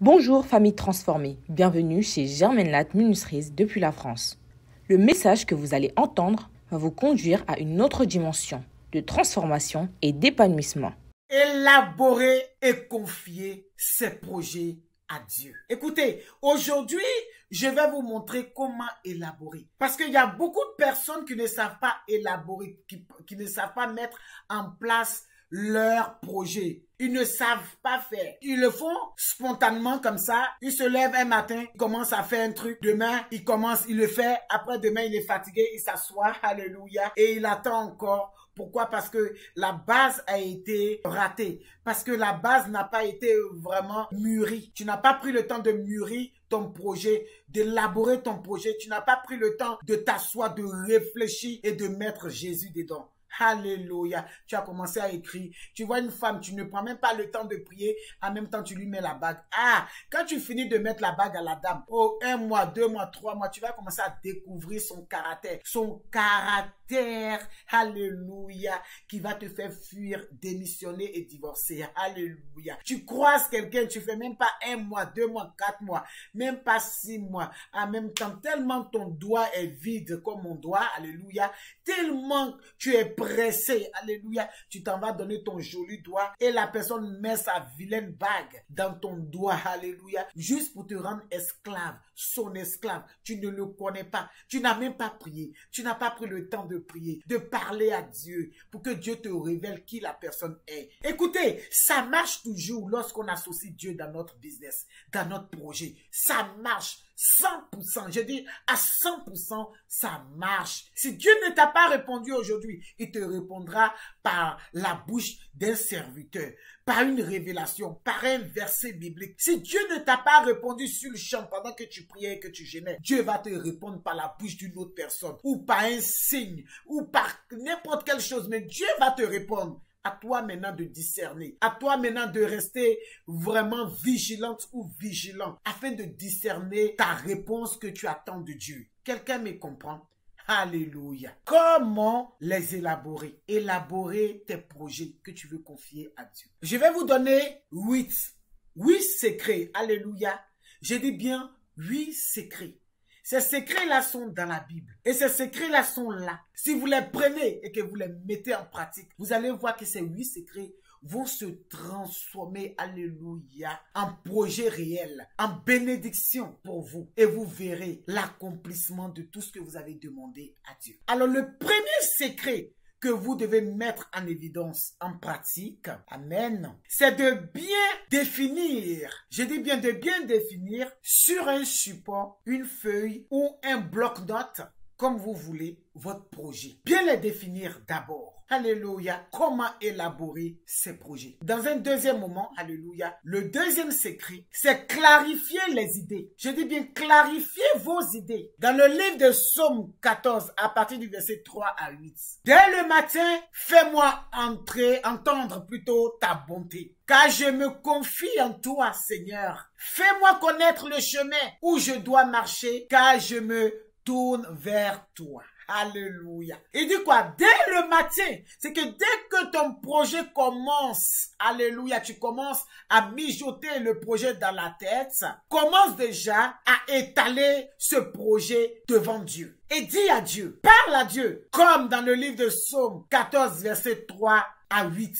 Bonjour famille transformée, bienvenue chez Germaine Latte Ministries depuis la France. Le message que vous allez entendre va vous conduire à une autre dimension de transformation et d'épanouissement. Élaborer et confier ses projets à Dieu. Écoutez, aujourd'hui, je vais vous montrer comment élaborer. Parce qu'il y a beaucoup de personnes qui ne savent pas élaborer, qui ne savent pas mettre en place leur projet. Ils ne savent pas faire. Ils le font spontanément comme ça. Ils se lèvent un matin, ils commencent à faire un truc. Demain, il le fait. Après, demain, il est fatigué, il s'assoit. Alléluia. Et il attend encore. Pourquoi? Parce que la base a été ratée. Parce que la base n'a pas été vraiment mûrie. Tu n'as pas pris le temps de mûrir ton projet, d'élaborer ton projet. Tu n'as pas pris le temps de t'asseoir, de réfléchir et de mettre Jésus dedans. Alléluia. Tu as commencé à écrire. Tu vois une femme, tu ne prends même pas le temps de prier. En même temps, tu lui mets la bague. Ah, quand tu finis de mettre la bague à la dame, oh, 1 mois, 2 mois, 3 mois, tu vas commencer à découvrir son caractère. Son caractère, alléluia, qui va te faire fuir, démissionner et divorcer. Alléluia. Tu croises quelqu'un, tu fais même pas 1 mois, 2 mois, 4 mois, même pas 6 mois. En même temps, tellement ton doigt est vide comme mon doigt, alléluia, tellement tu es pressé, alléluia, tu t'en vas donner ton joli doigt et la personne met sa vilaine bague dans ton doigt, alléluia, juste pour te rendre esclave, son esclave. Tu ne le connais pas, tu n'as même pas prié, tu n'as pas pris le temps de prier, de parler à Dieu pour que Dieu te révèle qui la personne est. Écoutez, ça marche toujours lorsqu'on associe Dieu dans notre business, dans notre projet. Ça marche 100%, je dis à 100%, ça marche. Si Dieu ne t'a pas répondu aujourd'hui, il te répondra par la bouche d'un serviteur, par une révélation, par un verset biblique. Si Dieu ne t'a pas répondu sur le champ pendant que tu priais et que tu gênais, Dieu va te répondre par la bouche d'une autre personne, ou par un signe, ou par n'importe quelle chose, mais Dieu va te répondre. À toi maintenant de discerner. À toi maintenant de rester vraiment vigilante ou vigilant afin de discerner ta réponse que tu attends de Dieu. Quelqu'un me comprend? Alléluia. Comment les élaborer? Élaborer tes projets que tu veux confier à Dieu. Je vais vous donner 8 secrets. Alléluia. Je dis bien 8 secrets. Ces secrets-là sont dans la Bible. Et ces secrets-là sont là. Si vous les prenez et que vous les mettez en pratique, vous allez voir que ces 8 secrets vont se transformer, alléluia, en projet réel, en bénédiction pour vous. Et vous verrez l'accomplissement de tout ce que vous avez demandé à Dieu. Alors le premier secret que vous devez mettre en évidence, en pratique, amen, c'est de bien définir, je dis bien de bien définir sur un support, une feuille ou un bloc-notes, comme vous voulez, votre projet. Bien les définir d'abord. Alléluia. Comment élaborer ces projets. Dans un deuxième moment, alléluia, le deuxième secret, c'est clarifier les idées. Je dis bien clarifier vos idées. Dans le livre de Psaume 14, à partir du verset 3 à 8. Dès le matin, fais-moi entendre plutôt ta bonté. Car je me confie en toi, Seigneur. Fais-moi connaître le chemin où je dois marcher, car je me tourne vers toi. Alléluia. Il dit quoi? Dès le matin, c'est que dès que ton projet commence, alléluia, tu commences à mijoter le projet dans la tête, commence déjà à étaler ce projet devant Dieu. Et dis à Dieu, parle à Dieu, comme dans le livre de Psaume 14, verset 3 à 8.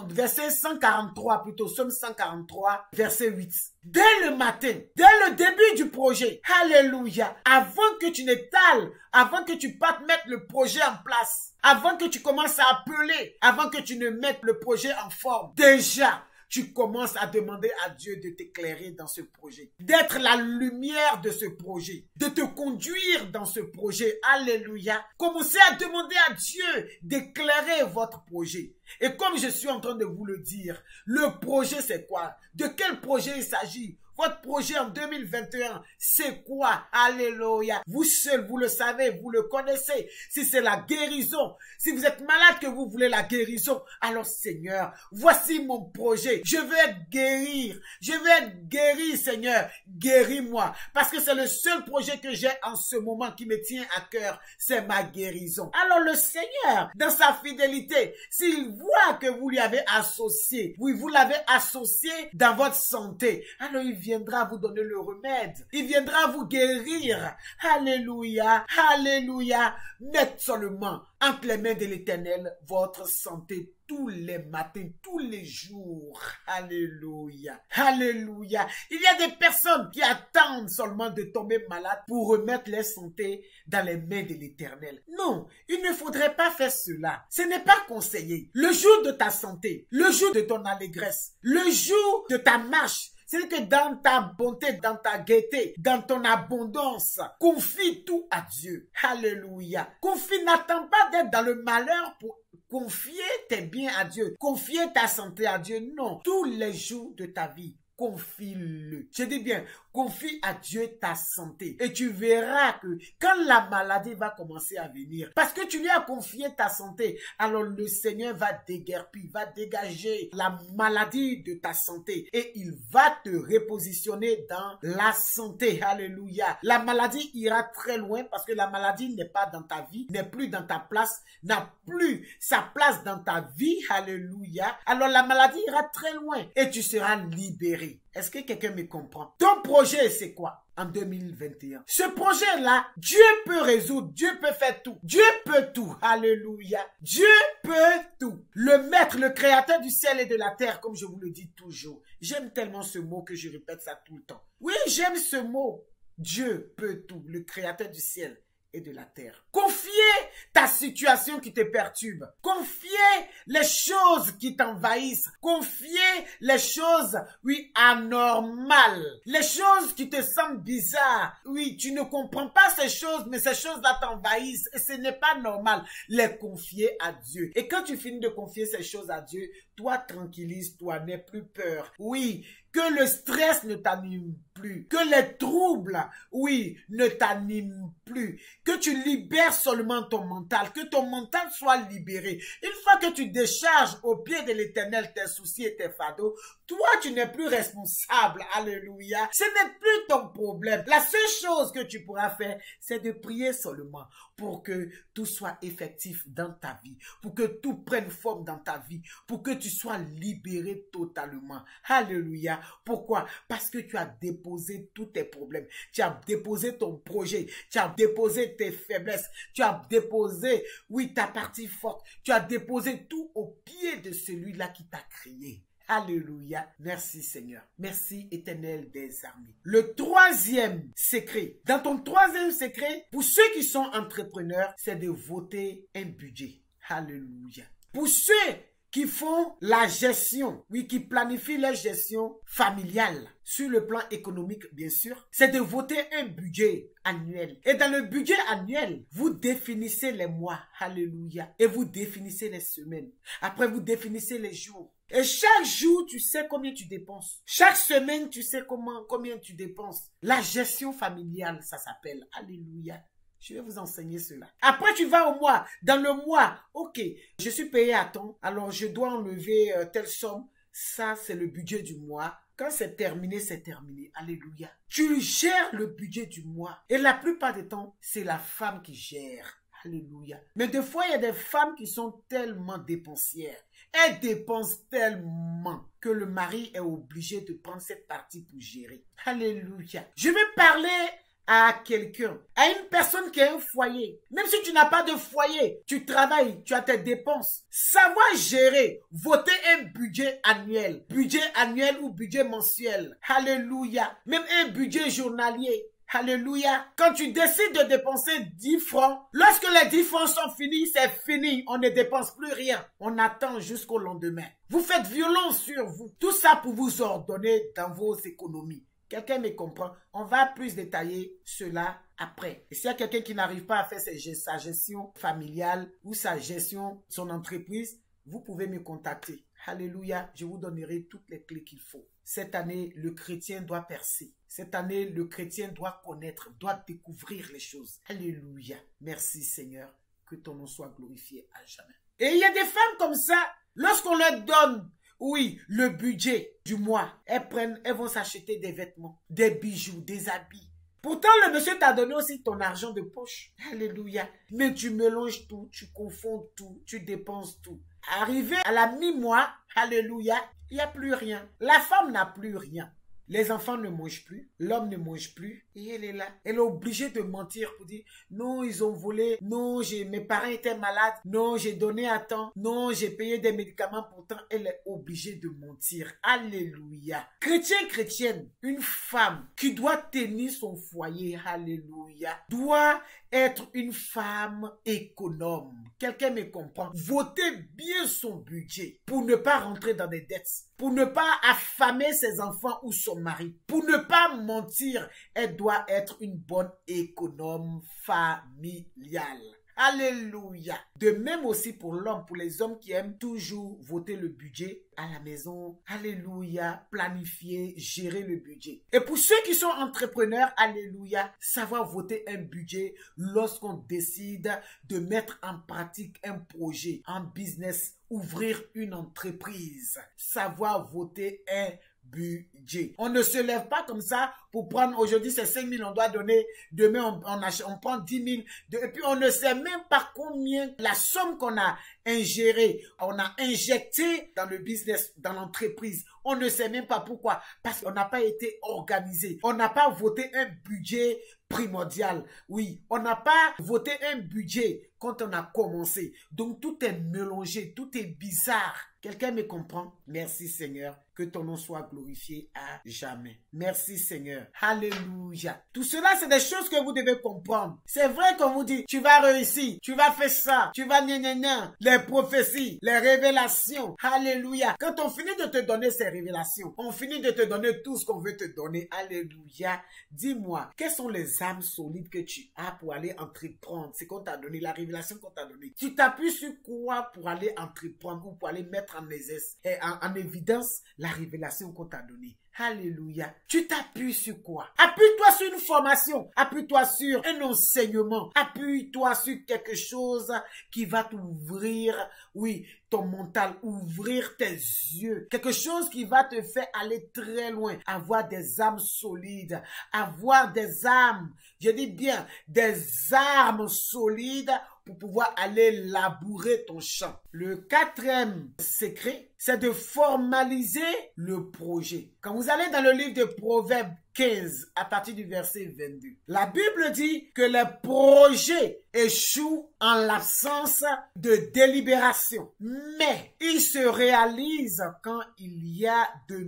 Verset 143 plutôt, Psaume 143, verset 8. Dès le matin, dès le début du projet, alléluia, avant que tu n'étales, avant que tu partes mettre le projet en place, avant que tu commences à appeler, avant que tu ne mettes le projet en forme, déjà, tu commences à demander à Dieu de t'éclairer dans ce projet, d'être la lumière de ce projet, de te conduire dans ce projet. Alléluia. Commencez à demander à Dieu d'éclairer votre projet. Et comme je suis en train de vous le dire, le projet c'est quoi? De quel projet il s'agit? Votre projet en 2021, c'est quoi? Alléluia. Vous seul, vous le savez, vous le connaissez. Si c'est la guérison, si vous êtes malade que vous voulez la guérison, alors Seigneur, voici mon projet. Je veux être guérir. Je veux être guéri, Seigneur. Guéris-moi. Parce que c'est le seul projet que j'ai en ce moment qui me tient à cœur. C'est ma guérison. Alors le Seigneur, dans sa fidélité, s'il voit que vous lui avez associé, oui, vous l'avez associé dans votre santé, alors il viendra vous donner le remède. Il viendra vous guérir. Alléluia. Alléluia. Mettez seulement entre les mains de l'Éternel votre santé tous les matins, tous les jours. Alléluia. Alléluia. Il y a des personnes qui attendent seulement de tomber malades pour remettre leur santé dans les mains de l'Éternel. Non, il ne faudrait pas faire cela. Ce n'est pas conseillé. Le jour de ta santé, le jour de ton allégresse, le jour de ta marche, c'est que dans ta bonté, dans ta gaieté, dans ton abondance, confie tout à Dieu. Alléluia. Confie, n'attends pas d'être dans le malheur pour confier tes biens à Dieu. Confier ta santé à Dieu. Non. Tous les jours de ta vie, confie-le. Je dis bien, confie à Dieu ta santé. Et tu verras que quand la maladie va commencer à venir, parce que tu lui as confié ta santé, alors le Seigneur va déguerpir, va dégager la maladie de ta santé et il va te repositionner dans la santé. Alléluia. La maladie ira très loin parce que la maladie n'est pas dans ta vie, n'est plus dans ta place, n'a plus sa place dans ta vie. Alléluia. Alors la maladie ira très loin et tu seras libéré. Est-ce que quelqu'un me comprend? Ton projet, c'est quoi en 2021? Ce projet-là, Dieu peut résoudre, Dieu peut faire tout. Dieu peut tout. Alléluia. Dieu peut tout. Le maître, le créateur du ciel et de la terre, comme je vous le dis toujours. J'aime tellement ce mot que je répète ça tout le temps. Oui, j'aime ce mot. Dieu peut tout, le créateur du ciel et de la terre. Confier ta situation qui te perturbe. Confier les choses qui t'envahissent. Confier les choses, oui, anormales. Les choses qui te semblent bizarres. Oui, tu ne comprends pas ces choses, mais ces choses-là t'envahissent et ce n'est pas normal. Les confier à Dieu. Et quand tu finis de confier ces choses à Dieu, toi tranquillise-toi, n'aie plus peur. Oui, que le stress ne t'anime plus, que les troubles, oui, ne t'animent plus, que tu libères seulement ton mental, que ton mental soit libéré. Une fois que tu décharges au pied de l'Éternel tes soucis et tes fardeaux, toi, tu n'es plus responsable. Alléluia. Ce n'est plus ton problème. La seule chose que tu pourras faire, c'est de prier seulement pour que tout soit effectif dans ta vie, pour que tout prenne forme dans ta vie, pour que tu sois libéré totalement. Alléluia. Pourquoi? Parce que tu as déposé tous tes problèmes. Tu as déposé ton projet. Tu as déposé tes faiblesses. Tu as déposé, oui, ta partie forte. Tu as déposé tout au pied de celui-là qui t'a créé. Alléluia. Merci Seigneur. Merci Éternel des armées. Le troisième secret. Dans ton troisième secret, pour ceux qui sont entrepreneurs, c'est de voter un budget. Alléluia. Pour ceux qui font la gestion, oui, qui planifient la gestion familiale, sur le plan économique, bien sûr, c'est de voter un budget annuel. Et dans le budget annuel, vous définissez les mois, alléluia, et vous définissez les semaines. Après, vous définissez les jours. Et chaque jour, tu sais combien tu dépenses. Chaque semaine, tu sais combien tu dépenses. La gestion familiale, ça s'appelle, alléluia. Je vais vous enseigner cela. Après, tu vas au mois. Dans le mois, ok, je suis payé à temps, alors je dois enlever telle somme. Ça, c'est le budget du mois. Quand c'est terminé, c'est terminé. Alléluia. Tu gères le budget du mois. Et la plupart du temps, c'est la femme qui gère. Alléluia. Mais des fois, il y a des femmes qui sont tellement dépensières. Elles dépensent tellement que le mari est obligé de prendre cette partie pour gérer. Alléluia. Je vais parler à quelqu'un, à une personne qui a un foyer. Même si tu n'as pas de foyer, tu travailles, tu as tes dépenses. Savoir gérer, voter un budget annuel ou budget mensuel. Alléluia. Même un budget journalier. Alléluia. Quand tu décides de dépenser 10 francs, lorsque les 10 francs sont finis, c'est fini. On ne dépense plus rien. On attend jusqu'au lendemain. Vous faites violence sur vous. Tout ça pour vous ordonner dans vos économies. Quelqu'un me comprend? On va plus détailler cela après. Et s'il y a quelqu'un qui n'arrive pas à faire sa gestion familiale ou sa gestion, son entreprise, vous pouvez me contacter. Alléluia, je vous donnerai toutes les clés qu'il faut. cette année, le chrétien doit percer. Cette année, le chrétien doit connaître, doit découvrir les choses. Alléluia. Merci Seigneur. Que ton nom soit glorifié à jamais. Et il y a des femmes comme ça, lorsqu'on leur donne, oui, le budget du mois, elles vont s'acheter des vêtements, des bijoux, des habits. Pourtant, le monsieur t'a donné aussi ton argent de poche. Alléluia. Mais tu mélanges tout, tu confonds tout, tu dépenses tout. Arrivé à la mi-mois, alléluia, il n'y a plus rien. La femme n'a plus rien. Les enfants ne mangent plus, l'homme ne mange plus, et elle est là. Elle est obligée de mentir pour dire, non, ils ont volé, non, mes parents étaient malades, non, j'ai donné à temps, non, j'ai payé des médicaments, pourtant elle est obligée de mentir. Alléluia. Chrétien, chrétienne, une femme qui doit tenir son foyer, alléluia, doit être une femme économe. Quelqu'un me comprend. Votez bien son budget pour ne pas rentrer dans des dettes, pour ne pas affamer ses enfants ou son mari, pour ne pas mentir. Elle doit être une bonne économe familiale. Alléluia. De même aussi pour l'homme, pour les hommes qui aiment toujours voter le budget à la maison. Alléluia. Planifier, gérer le budget. Et pour ceux qui sont entrepreneurs, alléluia, savoir voter un budget lorsqu'on décide de mettre en pratique un projet, un business, ouvrir une entreprise. Savoir voter un budget. On ne se lève pas comme ça pour prendre aujourd'hui c'est 5 000, on doit donner, demain on prend 10 000, et puis on ne sait même pas combien la somme qu'on a ingérée, on a injecté dans le business, dans l'entreprise. On ne sait même pas pourquoi, parce qu'on n'a pas été organisé. On n'a pas voté un budget primordial. Oui, on n'a pas voté un budget quand on a commencé. Donc tout est mélangé, tout est bizarre. Quelqu'un me comprend? Merci Seigneur, que ton nom soit glorifié à jamais. Merci Seigneur. Alléluia. Tout cela, c'est des choses que vous devez comprendre. C'est vrai qu'on vous dit, tu vas réussir, tu vas faire ça, tu vas gna. Les prophéties, les révélations. Alléluia. Quand on finit de te donner ces révélations, on finit de te donner tout ce qu'on veut te donner. Alléluia. Dis-moi, quelles sont les âmes solides que tu as pour aller entreprendre? C'est qu'on t'a donné, la révélation qu'on t'a donnée. Tu t'appuies sur quoi pour aller entreprendre ou pour aller mettre en évidence la révélation qu'on t'a donnée? Alléluia. Tu t'appuies sur quoi? Appuie-toi sur une formation. Appuie-toi sur un enseignement. Appuie-toi sur quelque chose qui va t'ouvrir, oui, ton mental, ouvrir tes yeux. Quelque chose qui va te faire aller très loin. Avoir des âmes solides. Avoir des âmes, je dis bien, des armes solides pour pouvoir aller labourer ton champ. Le quatrième secret, c'est de formaliser le projet. Quand vous allez dans le livre de Proverbes 15, à partir du verset 22, la Bible dit que les projets échouent en l'absence de délibération. Mais ils se réalisent quand il y a de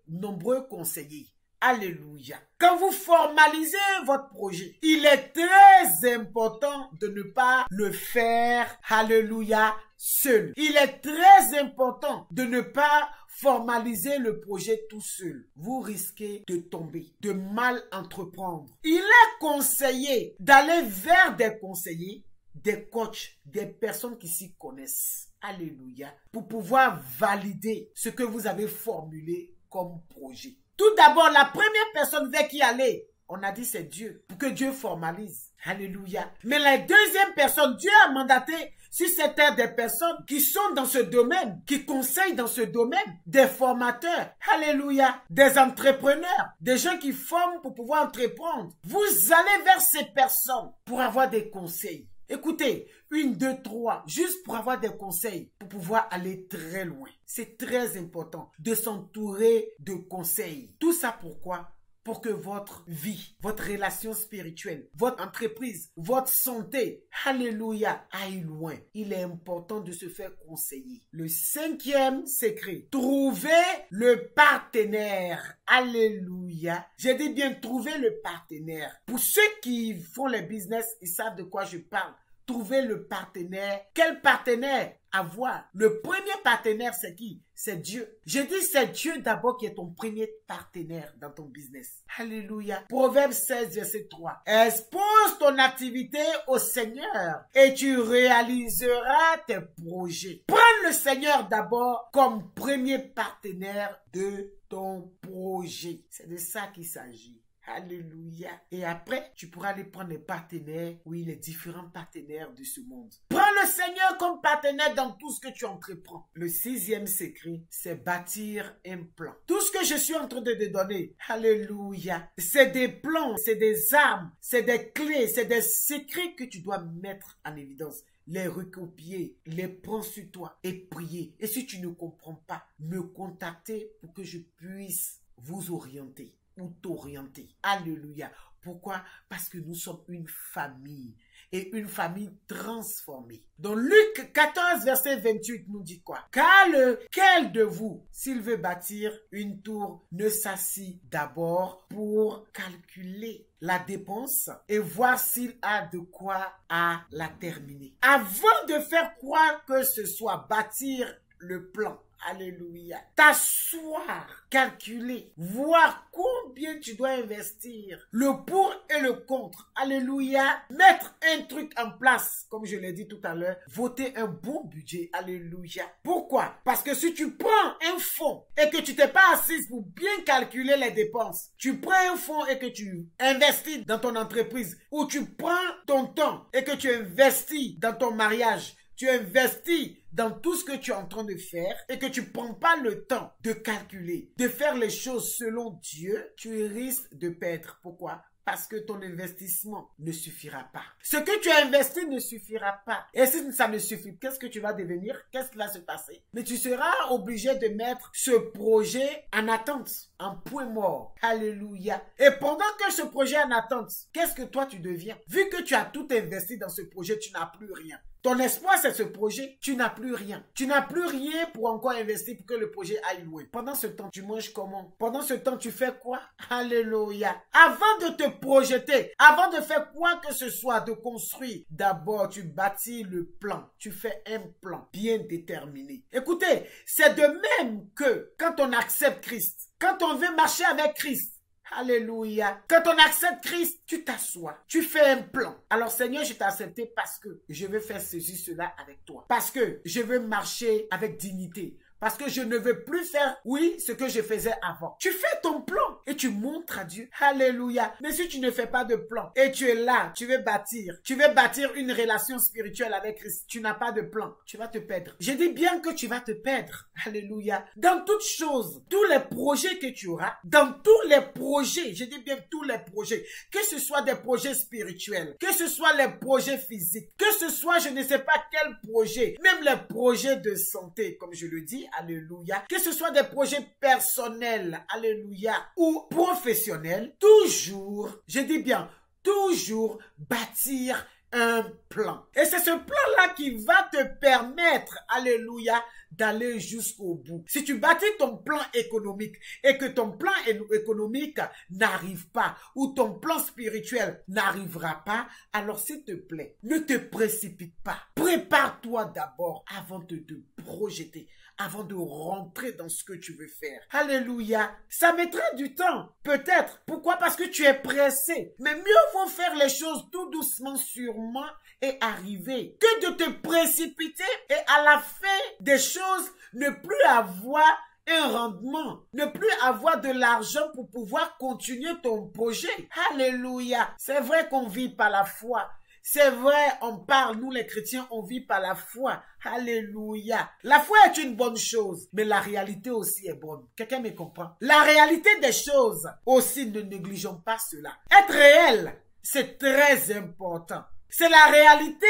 nombreux conseillers. Alléluia. Quand vous formalisez votre projet, il est très important de ne pas le faire, alléluia, seul. Il est très important de ne pas formaliser le projet tout seul. Vous risquez de tomber, de mal entreprendre. Il est conseillé d'aller vers des conseillers, des coachs, des personnes qui s'y connaissent. Alléluia. Pour pouvoir valider ce que vous avez formulé comme projet. Tout d'abord, la première personne vers qui aller, on a dit c'est Dieu, pour que Dieu formalise. Alléluia. Mais la deuxième personne, Dieu a mandaté sur cette terre des personnes qui sont dans ce domaine, qui conseillent dans ce domaine, des formateurs, alléluia, des entrepreneurs, des gens qui forment pour pouvoir entreprendre. Vous allez vers ces personnes pour avoir des conseils. Écoutez, 1, 2, 3, juste pour avoir des conseils, pour pouvoir aller très loin. C'est très important de s'entourer de conseils. Tout ça pourquoi? Pour que votre vie, votre relation spirituelle, votre entreprise, votre santé, alléluia, aille loin. Il est important de se faire conseiller. Le cinquième secret, trouver le partenaire. Alléluia. J'ai dit bien trouver le partenaire. Pour ceux qui font les business, ils savent de quoi je parle. trouver le partenaire. Quel partenaire avoir? Le premier partenaire, c'est qui? C'est Dieu. Je dis c'est Dieu d'abord qui est ton premier partenaire dans ton business. Alléluia. Proverbe 16, verset 3. Expose ton activité au Seigneur et tu réaliseras tes projets. Prends le Seigneur d'abord comme premier partenaire de ton projet. C'est de ça qu'il s'agit. Alléluia. Et après, tu pourras aller prendre les partenaires, oui, les différents partenaires de ce monde. Prends le Seigneur comme partenaire dans tout ce que tu entreprends. Le 6e secret, c'est bâtir un plan. Tout ce que je suis en train de te donner, alléluia, c'est des plans, c'est des armes, c'est des clés, c'est des secrets que tu dois mettre en évidence. Les recopier, les prendre sur toi et prier. Et si tu ne comprends pas, me contacter pour que je puisse vous orienter ou t'orienter. Alléluia. Pourquoi? Parce que nous sommes une famille et une famille transformée. Dans Luc 14, verset 28 nous dit quoi? Car lequel de vous, s'il veut bâtir une tour, ne s'assit d'abord pour calculer la dépense et voir s'il a de quoi à la terminer. Avant de faire quoi que ce soit, bâtir le plan. Alléluia. T'asseoir, calculer, voir combien tu dois investir, le pour et le contre. Alléluia. Mettre un truc en place, comme je l'ai dit tout à l'heure, voter un bon budget. Alléluia. Pourquoi? Parce que si tu prends un fonds et que tu t'es pas assise pour bien calculer les dépenses, tu prends un fonds et que tu investis dans ton entreprise, ou tu prends ton temps et que tu investis dans ton mariage, tu investis dans tout ce que tu es en train de faire et que tu ne prends pas le temps de calculer, de faire les choses selon Dieu, tu risques de perdre. Pourquoi? Parce que ton investissement ne suffira pas. Ce que tu as investi ne suffira pas. Et si ça ne suffit, qu'est-ce que tu vas devenir? Qu'est-ce qui va se passer? Mais tu seras obligé de mettre ce projet en attente, en point mort. Alléluia. Et pendant que ce projet est en attente, qu'est-ce que toi tu deviens? Vu que tu as tout investi dans ce projet, tu n'as plus rien. Ton espoir, c'est ce projet. Tu n'as plus rien. Tu n'as plus rien pour encore investir pour que le projet aille loin. Pendant ce temps, tu manges comment? Pendant ce temps, tu fais quoi? Alléluia. Avant de te projeter, avant de faire quoi que ce soit, de construire, d'abord, tu bâtis le plan. Tu fais un plan bien déterminé. Écoutez, c'est de même que quand on accepte Christ, quand on veut marcher avec Christ, alléluia. Quand on accepte Christ, tu t'assois, tu fais un plan. Alors Seigneur, je t'ai accepté parce que je veux faire ceci, cela avec toi. Parce que je veux marcher avec dignité. Parce que je ne veux plus faire, oui, ce que je faisais avant. Tu fais ton plan et tu montres à Dieu. Alléluia. Mais si tu ne fais pas de plan et tu es là, tu veux bâtir une relation spirituelle avec Christ, tu n'as pas de plan, tu vas te perdre. Je dis bien que tu vas te perdre. Alléluia. Dans toutes choses, tous les projets que tu auras, dans tous les projets, je dis bien tous les projets, que ce soit des projets spirituels, que ce soit les projets physiques, que ce soit je ne sais pas quel projet, même les projets de santé, comme je le dis, alléluia, que ce soit des projets personnels, alléluia, ou professionnels, toujours, je dis bien, toujours bâtir un plan. Et c'est ce plan-là qui va te permettre, alléluia, d'aller jusqu'au bout. Si tu bâtis ton plan économique et que ton plan économique n'arrive pas ou ton plan spirituel n'arrivera pas, alors s'il te plaît, ne te précipite pas. Prépare-toi d'abord avant de te projeter, avant de rentrer dans ce que tu veux faire. Alléluia. Ça mettra du temps, peut-être. Pourquoi? Parce que tu es pressé. Mais mieux vaut faire les choses tout doucement, sûrement, et arriver, que de te précipiter et à la fin des choses, ne plus avoir un rendement, ne plus avoir de l'argent pour pouvoir continuer ton projet. Alléluia. C'est vrai qu'on vit par la foi. C'est vrai, on parle, nous les chrétiens, on vit par la foi. Alléluia. La foi est une bonne chose, mais la réalité aussi est bonne. Quelqu'un me comprend? La réalité des choses aussi, ne négligeons pas cela. Être réel, c'est très important. C'est la réalité,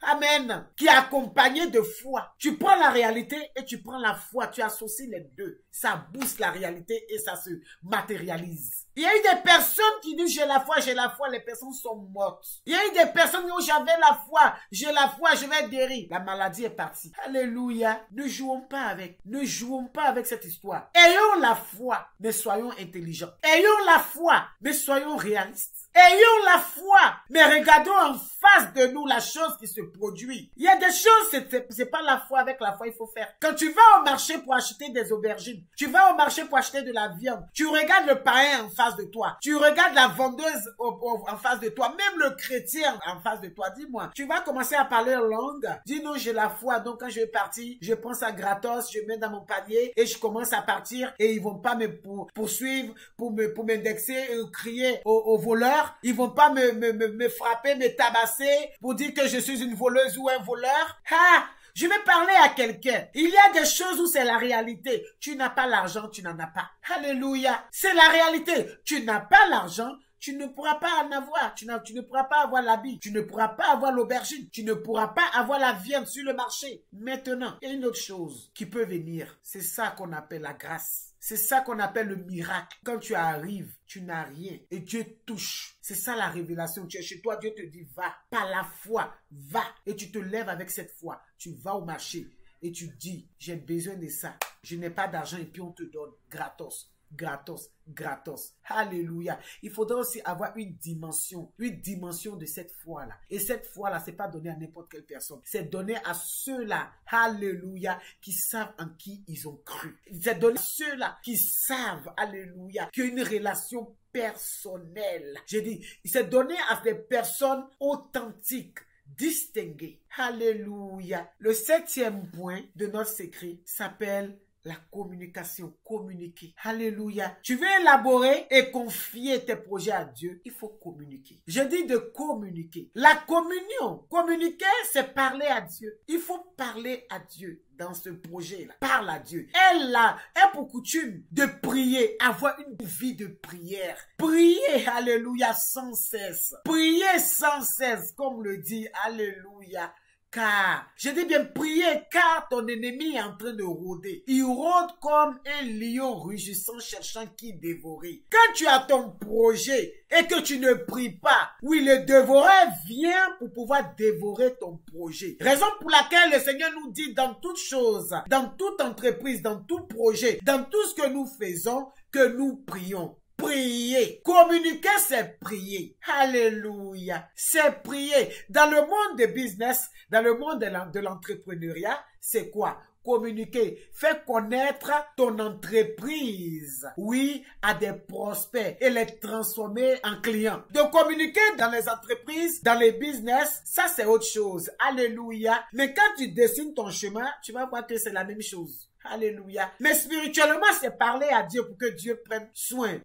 amen, qui est accompagnée de foi. Tu prends la réalité et tu prends la foi. Tu associes les deux. Ça booste la réalité et ça se matérialise. Il y a eu des personnes qui disent j'ai la foi, les personnes sont mortes. Il y a eu des personnes qui disent j'avais la foi, j'ai la foi, je vais guérir. La maladie est partie. Alléluia. Ne jouons pas avec. Ne jouons pas avec cette histoire. Ayons la foi, mais soyons intelligents. Ayons la foi, mais soyons réalistes. Ayons la foi, mais regardons en face de nous la chose qui se produit. Il y a des choses, c'est pas la foi, avec la foi il faut faire. Quand tu vas au marché pour acheter des aubergines, tu vas au marché pour acheter de la viande, tu regardes le païen en face de toi, tu regardes la vendeuse en face de toi, même le chrétien en face de toi, dis-moi, tu vas commencer à parler en langue, dis non, j'ai la foi, donc quand je vais partir, je pense à gratos, je mets dans mon panier et je commence à partir et ils vont pas me poursuivre pour m'indexer et crier aux voleurs, ils vont pas me frapper, me tabasser pour dire que je suis une voleuse ou un voleur. Ah! Je vais parler à quelqu'un. Il y a des choses où c'est la réalité. Tu n'as pas l'argent, tu n'en as pas. Alléluia. C'est la réalité. Tu n'as pas l'argent, tu ne pourras pas en avoir. Tu ne pourras pas avoir l'habit. Tu ne pourras pas avoir l'aubergine. Tu ne pourras pas avoir la viande sur le marché. Maintenant, il y a une autre chose qui peut venir. C'est ça qu'on appelle la grâce. C'est ça qu'on appelle le miracle. Quand tu arrives, tu n'as rien et Dieu touche. C'est ça la révélation. Tu es chez toi, Dieu te dit va. Par la foi, va. Et tu te lèves avec cette foi. Tu vas au marché et tu dis j'ai besoin de ça. Je n'ai pas d'argent et puis on te donne gratos. Gratos, gratos. Alléluia. Il faudra aussi avoir une dimension de cette foi-là. Et cette foi-là, c'est pas donné à n'importe quelle personne. C'est donné à ceux-là, alléluia, qui savent en qui ils ont cru. C'est donné à ceux-là qui savent, alléluia, qu'il y a une relation personnelle. J'ai dit, c'est donné à des personnes authentiques, distinguées. Alléluia. Le 7e point de notre secret s'appelle la communication, communiquer. Alléluia. Tu veux élaborer et confier tes projets à Dieu, il faut communiquer. Je dis de communiquer. La communion, communiquer, c'est parler à Dieu. Il faut parler à Dieu dans ce projet-là. Parle à Dieu. Elle a pour coutume de prier, avoir une vie de prière. Prier, alléluia, sans cesse. Prier sans cesse, comme le dit, alléluia. Car, je dis bien prier, car ton ennemi est en train de rôder. Il rôde comme un lion rugissant, cherchant qui dévorer. Quand tu as ton projet et que tu ne pries pas, oui, le dévoreur vient pour pouvoir dévorer ton projet. Raison pour laquelle le Seigneur nous dit dans toute chose, dans toute entreprise, dans tout projet, dans tout ce que nous faisons, que nous prions. Prier. Communiquer, c'est prier. Alléluia. C'est prier. Dans le monde du business, dans le monde de l'entrepreneuriat, c'est quoi? Communiquer. Fais connaître ton entreprise, oui, à des prospects et les transformer en clients. Donc, communiquer dans les entreprises, dans les business, ça c'est autre chose. Alléluia. Mais quand tu dessines ton chemin, tu vas voir que c'est la même chose. Alléluia. Mais spirituellement, c'est parler à Dieu pour que Dieu prenne soin.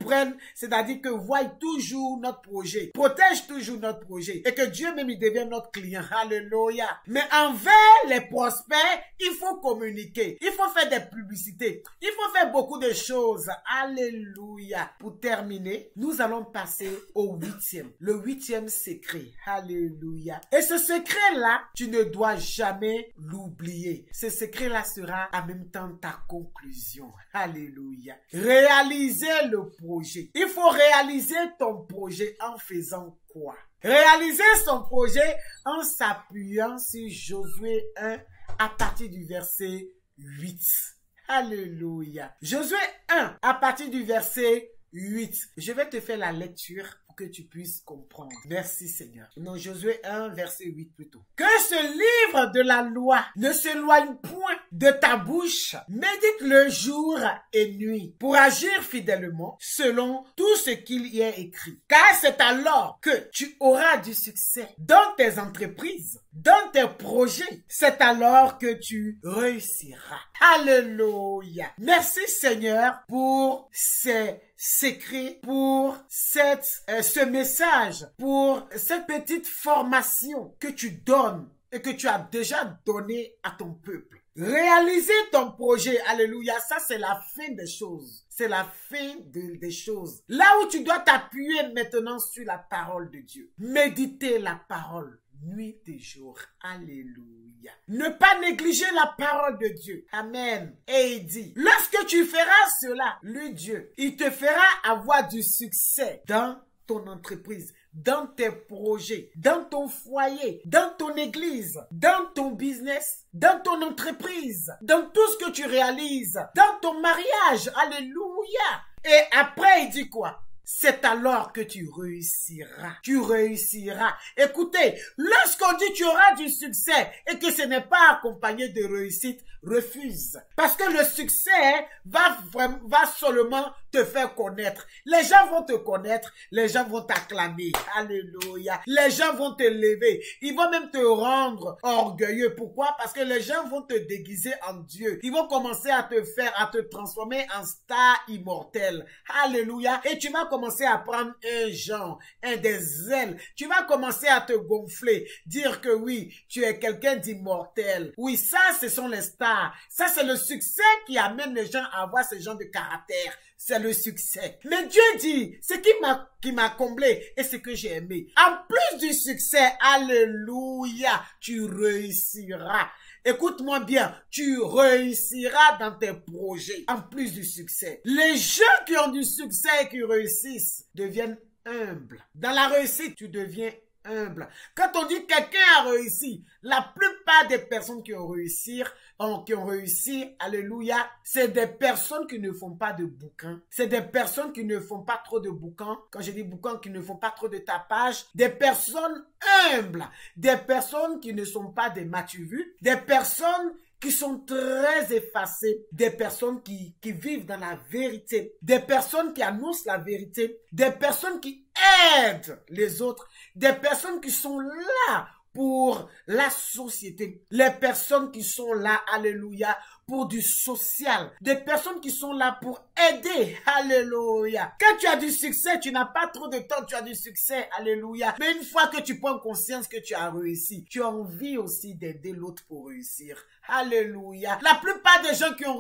C'est-à-dire que voie toujours notre projet. Protège toujours notre projet. Et que Dieu même il devienne notre client. Alléluia. Mais envers les prospects, il faut communiquer. Il faut faire des publicités. Il faut faire beaucoup de choses. Alléluia. Pour terminer, nous allons passer au 8e. Le 8e secret. Alléluia. Et ce secret-là, tu ne dois jamais l'oublier. Ce secret-là sera en même temps ta conclusion. Alléluia. Réaliser le projet. Il faut réaliser ton projet en faisant quoi? Réaliser son projet en s'appuyant sur Josué 1 à partir du verset 8. Alléluia. Josué 1 à partir du verset 8. Je vais te faire la lecture que tu puisses comprendre. Merci Seigneur. Non, Josué 1, verset 8 plutôt. Que ce livre de la loi ne s'éloigne point de ta bouche. Médite-le jour et nuit pour agir fidèlement selon tout ce qu'il y est écrit. Car c'est alors que tu auras du succès dans tes entreprises, dans tes projets. C'est alors que tu réussiras. Alléluia. Merci Seigneur pour ces secrets, pour ce message, pour cette petite formation que tu donnes et que tu as déjà donné à ton peuple. Réaliser ton projet, alléluia, ça c'est la fin des choses. C'est la fin des choses. Là où tu dois t'appuyer maintenant sur la parole de Dieu. Méditer la parole. Nuit et jour. Alléluia. Ne pas négliger la parole de Dieu. Amen. Et il dit, lorsque tu feras cela, lui Dieu, il te fera avoir du succès dans ton entreprise, dans tes projets, dans ton foyer, dans ton église, dans ton business, dans ton entreprise, dans tout ce que tu réalises, dans ton mariage. Alléluia. Et après, il dit quoi? c'est alors que tu réussiras. Tu réussiras. Écoutez, lorsqu'on dit tu auras du succès et que ce n'est pas accompagné de réussite, refuse. Parce que le succès va seulement te faire connaître. Les gens vont te connaître, les gens vont t'acclamer. Alléluia. Les gens vont te lever. Ils vont même te rendre orgueilleux. Pourquoi? Parce que les gens vont te déguiser en Dieu. Ils vont commencer à te transformer en star immortel. Alléluia. Et tu vas commencer à prendre des ailes. Tu vas commencer à te gonfler. Dire que oui, tu es quelqu'un d'immortel. Oui, ça, ce sont les stars. Ça, c'est le succès qui amène les gens à avoir ce genre de caractère. C'est le succès. Mais Dieu dit, ce qui m'a comblé et ce que j'ai aimé. En plus du succès, alléluia, tu réussiras. Écoute-moi bien, tu réussiras dans tes projets, en plus du succès. Les gens qui ont du succès et qui réussissent deviennent humbles. Dans la réussite, tu deviens humble. Quand on dit quelqu'un a réussi, la plupart des personnes qui ont réussi, alléluia, c'est des personnes qui ne font pas de bouquins. C'est des personnes qui ne font pas trop de bouquins. Quand je dis bouquins, qui ne font pas trop de tapage. Des personnes humbles. Des personnes qui ne sont pas des m'as-tu-vu. Des personnes qui sont très effacées, des personnes qui vivent dans la vérité, des personnes qui annoncent la vérité, des personnes qui aident les autres, des personnes qui sont là pour la société, les personnes qui sont là, alléluia, pour du social, des personnes qui sont là pour aider, alléluia. Quand tu as du succès, tu n'as pas trop de temps, tu as du succès, alléluia. Mais une fois que tu prends conscience que tu as réussi, tu as envie aussi d'aider l'autre pour réussir. Alléluia. La plupart des gens qui ont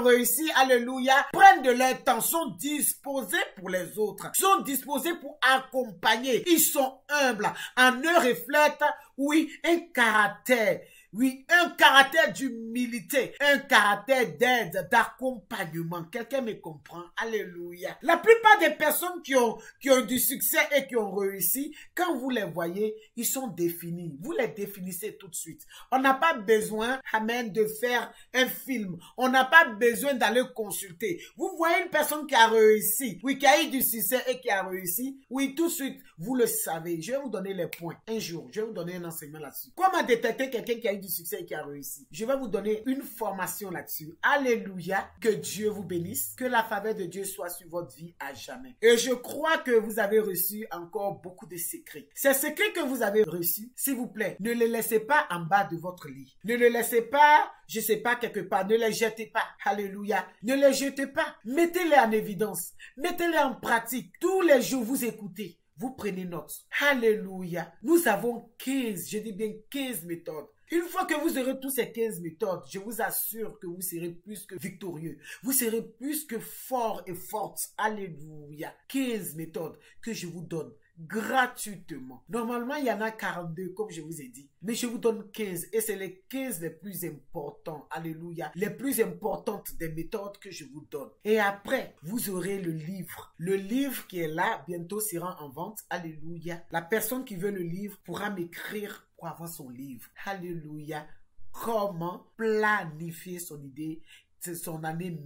réussi, alléluia, prennent de leur temps, sont disposés pour les autres, sont disposés pour accompagner. Ils sont humbles. En eux reflète, oui, un caractère. Oui, un caractère d'humilité, un caractère d'aide, d'accompagnement. Quelqu'un me comprend? Alléluia. La plupart des personnes qui ont du succès et qui ont réussi, quand vous les voyez, ils sont définis. Vous les définissez tout de suite. On n'a pas besoin, amen, de faire un film. On n'a pas besoin d'aller consulter. Vous voyez une personne qui a réussi, oui, qui a eu du succès et qui a réussi, oui, tout de suite, vous le savez. Je vais vous donner les points. Un jour, je vais vous donner un enseignement là-dessus. Comment détecter quelqu'un qui a eu du succès et qui a réussi? Je vais vous donner une formation là-dessus. Alléluia. Que Dieu vous bénisse. Que la faveur de Dieu soit sur votre vie à jamais. Et je crois que vous avez reçu encore beaucoup de secrets. Ces secrets que vous avez reçus, s'il vous plaît, ne les laissez pas en bas de votre lit. Ne les laissez pas, je sais pas, quelque part. Ne les jetez pas. Alléluia. Ne les jetez pas. Mettez-les en évidence. Mettez-les en pratique. Tous les jours, vous écoutez. Vous prenez note. Alléluia. Nous avons 15, je dis bien 15 méthodes. Une fois que vous aurez tous ces 15 méthodes, je vous assure que vous serez plus que victorieux. Vous serez plus que fort et forte. Alléluia. 15 méthodes que je vous donne gratuitement. Normalement, il y en a 42, comme je vous ai dit. Mais je vous donne 15. Et c'est les 15 les plus importants. Alléluia. Les plus importantes des méthodes que je vous donne. Et après, vous aurez le livre. Le livre qui est là, bientôt sera en vente. Alléluia. La personne qui veut le livre pourra m'écrire pour avoir son livre. Alléluia. Comment planifier son idée, son année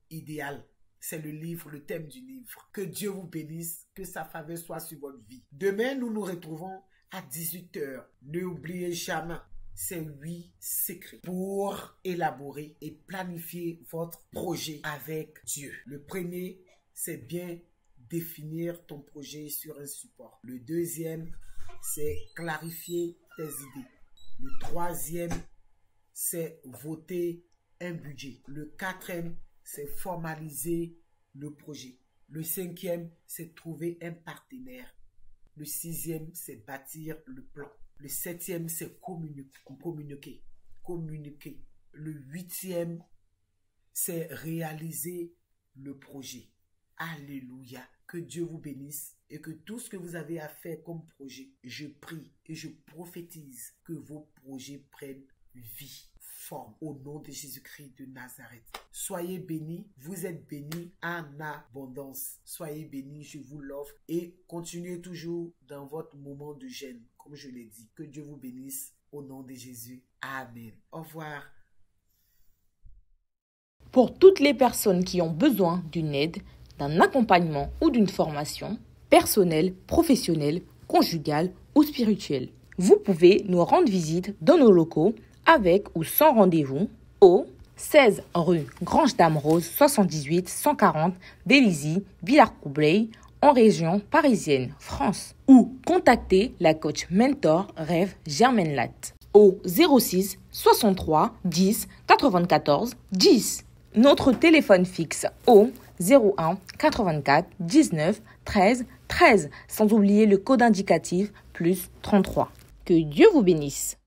idéale. C'est le livre, le thème du livre. Que Dieu vous bénisse, que sa faveur soit sur votre vie. Demain, nous nous retrouvons à 18 h. N'oubliez jamais ces 8 secrets pour élaborer et planifier votre projet avec Dieu. Le premier, c'est bien définir ton projet sur un support. Le deuxième, c'est clarifier tes idées. Le troisième, c'est voter un budget. Le quatrième, c'est formaliser le projet. Le cinquième, c'est trouver un partenaire. Le sixième, c'est bâtir le plan. Le septième, c'est communiquer. Le huitième, c'est réaliser le projet. Alléluia. Que Dieu vous bénisse et que tout ce que vous avez à faire comme projet, je prie et je prophétise que vos projets prennent vie. Forme au nom de Jésus-Christ de Nazareth. Soyez bénis, vous êtes bénis en abondance. Soyez bénis, je vous l'offre et continuez toujours dans votre moment de jeûne, comme je l'ai dit. Que Dieu vous bénisse au nom de Jésus. Amen. Au revoir. Pour toutes les personnes qui ont besoin d'une aide, d'un accompagnement ou d'une formation personnelle, professionnelle, conjugale ou spirituelle. Vous pouvez nous rendre visite dans nos locaux avec ou sans rendez-vous au 16 rue Grange Dame Rose 78 140 Bélizy, Villars-Coblet, en région parisienne, France. Ou contactez la coach mentor Rêve Germaine Latte au 06 63 10 94 10. Notre téléphone fixe au 01 84 19 13 13, sans oublier le code indicatif plus 33. Que Dieu vous bénisse.